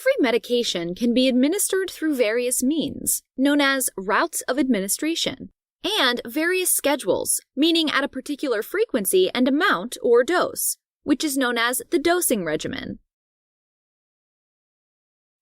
Every medication can be administered through various means, known as routes of administration, and various schedules, meaning at a particular frequency and amount or dose, which is known as the dosing regimen.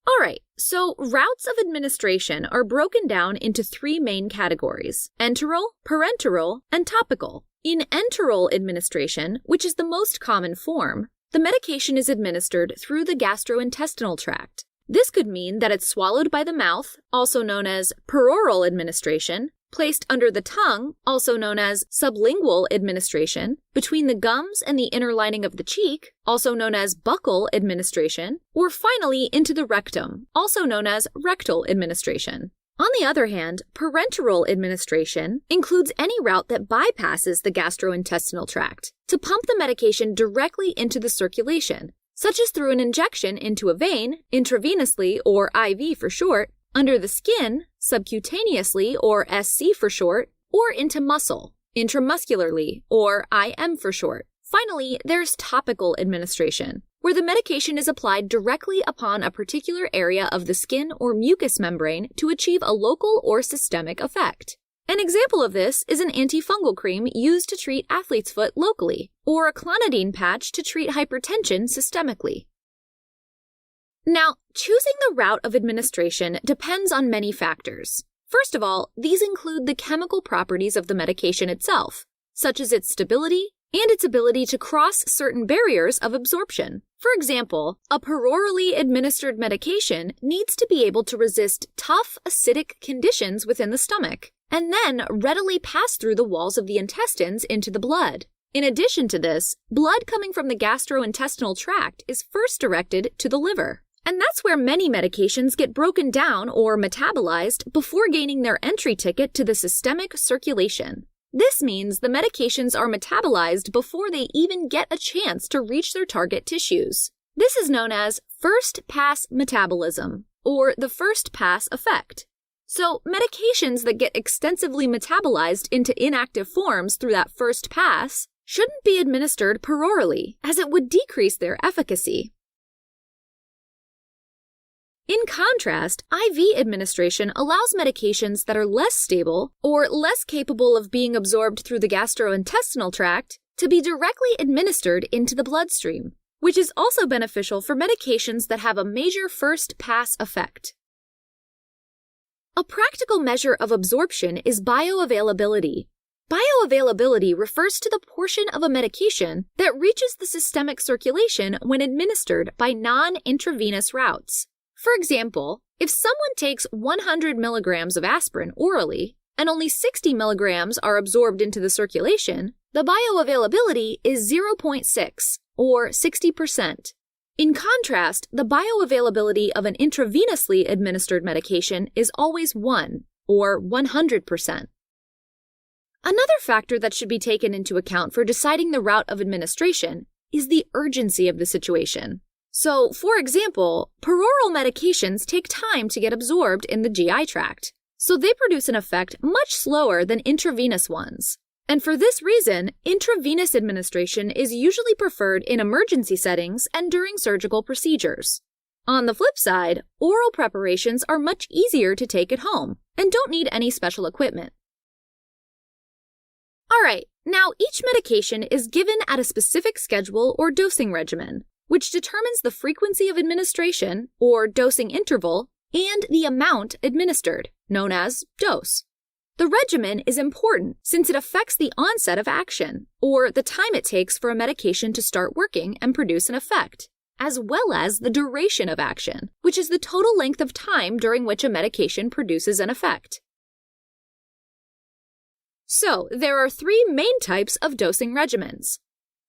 Alright, so routes of administration are broken down into three main categories: enteral, parenteral, and topical. In enteral administration, which is the most common form, the medication is administered through the gastrointestinal tract. This could mean that it's swallowed by the mouth, also known as peroral administration, placed under the tongue, also known as sublingual administration, between the gums and the inner lining of the cheek, also known as buccal administration, or finally into the rectum, also known as rectal administration. On the other hand, parenteral administration includes any route that bypasses the gastrointestinal tract to pump the medication directly into the circulation, such as through an injection into a vein, intravenously or IV for short, under the skin, subcutaneously or SC for short, or into muscle, intramuscularly or IM for short. Finally, there's topical administration, where the medication is applied directly upon a particular area of the skin or mucous membrane to achieve a local or systemic effect. An example of this is an antifungal cream used to treat athlete's foot locally, or a clonidine patch to treat hypertension systemically. Now, choosing the route of administration depends on many factors. First of all, these include the chemical properties of the medication itself, such as its stability and its ability to cross certain barriers of absorption. For example, a perorally administered medication needs to be able to resist tough, acidic conditions within the stomach, and then readily pass through the walls of the intestines into the blood. In addition to this, blood coming from the gastrointestinal tract is first directed to the liver. And that's where many medications get broken down or metabolized before gaining their entry ticket to the systemic circulation. This means the medications are metabolized before they even get a chance to reach their target tissues. This is known as first-pass metabolism, or the first-pass effect. So, medications that get extensively metabolized into inactive forms through that first pass shouldn't be administered perorally, as it would decrease their efficacy. In contrast, IV administration allows medications that are less stable or less capable of being absorbed through the gastrointestinal tract to be directly administered into the bloodstream, which is also beneficial for medications that have a major first-pass effect. A practical measure of absorption is bioavailability. Bioavailability refers to the portion of a medication that reaches the systemic circulation when administered by non-intravenous routes. For example, if someone takes 100 milligrams of aspirin orally and only 60 milligrams are absorbed into the circulation, the bioavailability is 0.6, or 60%. In contrast, the bioavailability of an intravenously administered medication is always 1, or 100%. Another factor that should be taken into account for deciding the route of administration is the urgency of the situation. So, for example, peroral medications take time to get absorbed in the GI tract, so they produce an effect much slower than intravenous ones. And for this reason, intravenous administration is usually preferred in emergency settings and during surgical procedures. On the flip side, oral preparations are much easier to take at home and don't need any special equipment. Alright, now each medication is given at a specific schedule or dosing regimen, which determines the frequency of administration, or dosing interval, and the amount administered, known as dose. The regimen is important since it affects the onset of action, or the time it takes for a medication to start working and produce an effect, as well as the duration of action, which is the total length of time during which a medication produces an effect. So, there are three main types of dosing regimens.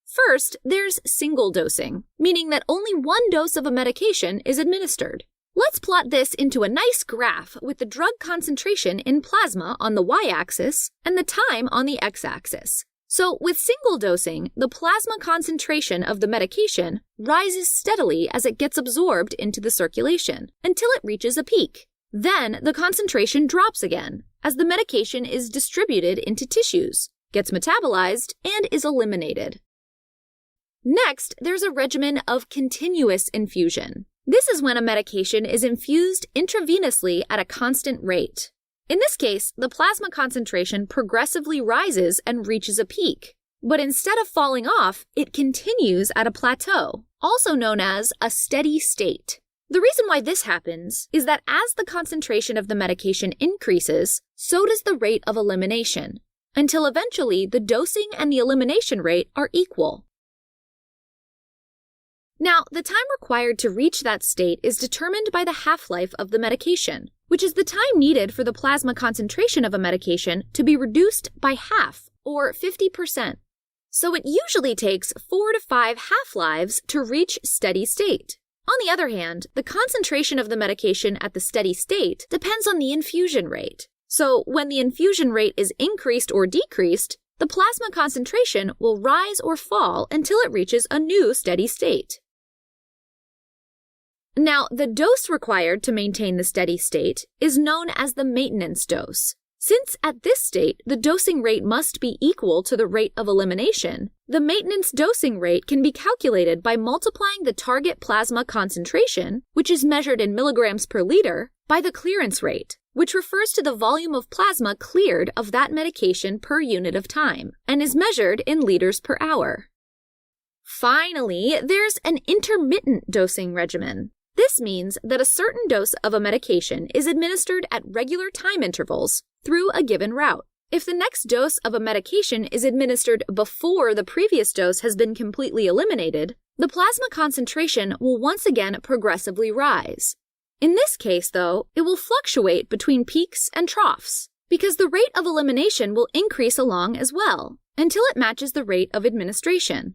First, there's single dosing, meaning that only one dose of a medication is administered. Let's plot this into a nice graph with the drug concentration in plasma on the y-axis and the time on the x-axis. So, with single dosing, the plasma concentration of the medication rises steadily as it gets absorbed into the circulation until it reaches a peak. Then, the concentration drops again as the medication is distributed into tissues, gets metabolized, and is eliminated. Next, there's a regimen of continuous infusion, This is when a medication is infused intravenously at a constant rate. In this case, the plasma concentration progressively rises and reaches a peak. But instead of falling off, it continues at a plateau, also known as a steady state. The reason why this happens is that as the concentration of the medication increases, so does the rate of elimination, until eventually the dosing and the elimination rate are equal. Now, the time required to reach that state is determined by the half-life of the medication, which is the time needed for the plasma concentration of a medication to be reduced by half, or 50%. So it usually takes 4 to 5 half-lives to reach steady state. On the other hand, the concentration of the medication at the steady state depends on the infusion rate. So when the infusion rate is increased or decreased, the plasma concentration will rise or fall until it reaches a new steady state. Now, the dose required to maintain the steady state is known as the maintenance dose. Since at this state, the dosing rate must be equal to the rate of elimination, the maintenance dosing rate can be calculated by multiplying the target plasma concentration, which is measured in milligrams per liter, by the clearance rate, which refers to the volume of plasma cleared of that medication per unit of time, and is measured in liters per hour. Finally, there's an intermittent dosing regimen. This means that a certain dose of a medication is administered at regular time intervals through a given route. If the next dose of a medication is administered before the previous dose has been completely eliminated, the plasma concentration will once again progressively rise. In this case, though, it will fluctuate between peaks and troughs, because the rate of elimination will increase along as well, until it matches the rate of administration.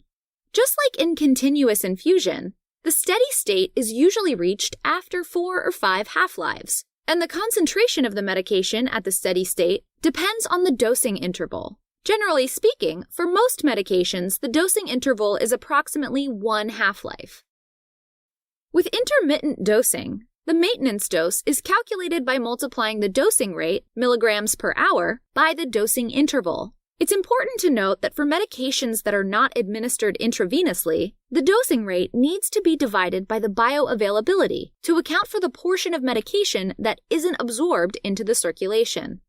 Just like in continuous infusion, the steady state is usually reached after 4 or 5 half-lives, and the concentration of the medication at the steady state depends on the dosing interval. Generally speaking, for most medications, the dosing interval is approximately 1 half-life. With intermittent dosing, the maintenance dose is calculated by multiplying the dosing rate, milligrams per hour, by the dosing interval. It's important to note that for medications that are not administered intravenously, the dosing rate needs to be divided by the bioavailability to account for the portion of medication that isn't absorbed into the circulation.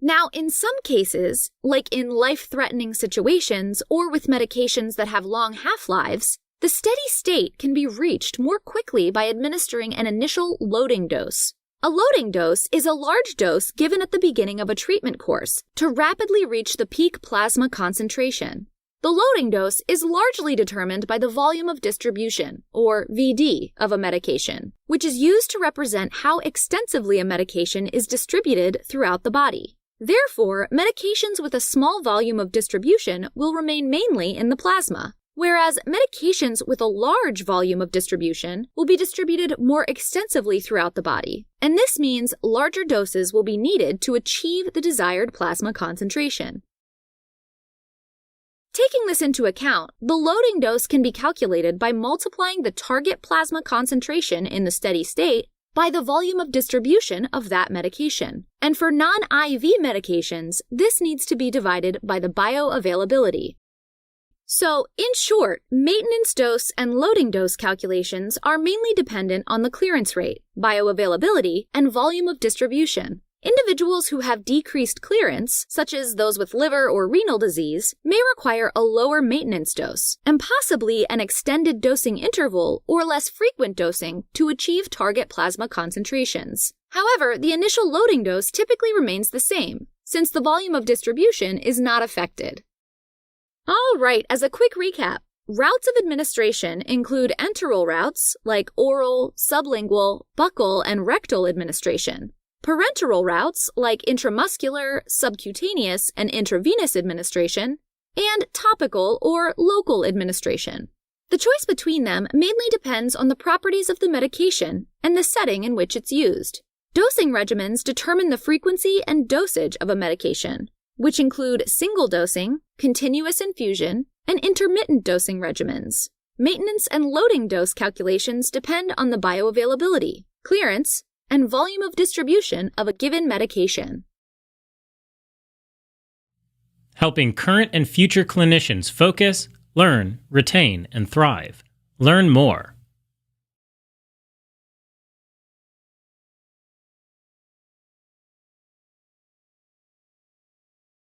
Now, in some cases, like in life-threatening situations or with medications that have long half-lives, the steady state can be reached more quickly by administering an initial loading dose. A loading dose is a large dose given at the beginning of a treatment course to rapidly reach the peak plasma concentration. The loading dose is largely determined by the volume of distribution, or VD, of a medication, which is used to represent how extensively a medication is distributed throughout the body. Therefore, medications with a small volume of distribution will remain mainly in the plasma, whereas medications with a large volume of distribution will be distributed more extensively throughout the body, and this means larger doses will be needed to achieve the desired plasma concentration. Taking this into account, the loading dose can be calculated by multiplying the target plasma concentration in the steady state by the volume of distribution of that medication. And for non-IV medications, this needs to be divided by the bioavailability. So, in short, maintenance dose and loading dose calculations are mainly dependent on the clearance rate, bioavailability, and volume of distribution. Individuals who have decreased clearance, such as those with liver or renal disease, may require a lower maintenance dose, and possibly an extended dosing interval or less frequent dosing to achieve target plasma concentrations. However, the initial loading dose typically remains the same, since the volume of distribution is not affected. All right, as a quick recap, routes of administration include enteral routes like oral, sublingual, buccal, and rectal administration, parenteral routes like intramuscular, subcutaneous, and intravenous administration, and topical or local administration. The choice between them mainly depends on the properties of the medication and the setting in which it's used. Dosing regimens determine the frequency and dosage of a medication, which include single dosing, continuous infusion, and intermittent dosing regimens. Maintenance and loading dose calculations depend on the bioavailability, clearance, and volume of distribution of a given medication. Helping current and future clinicians focus, learn, retain, and thrive. Learn more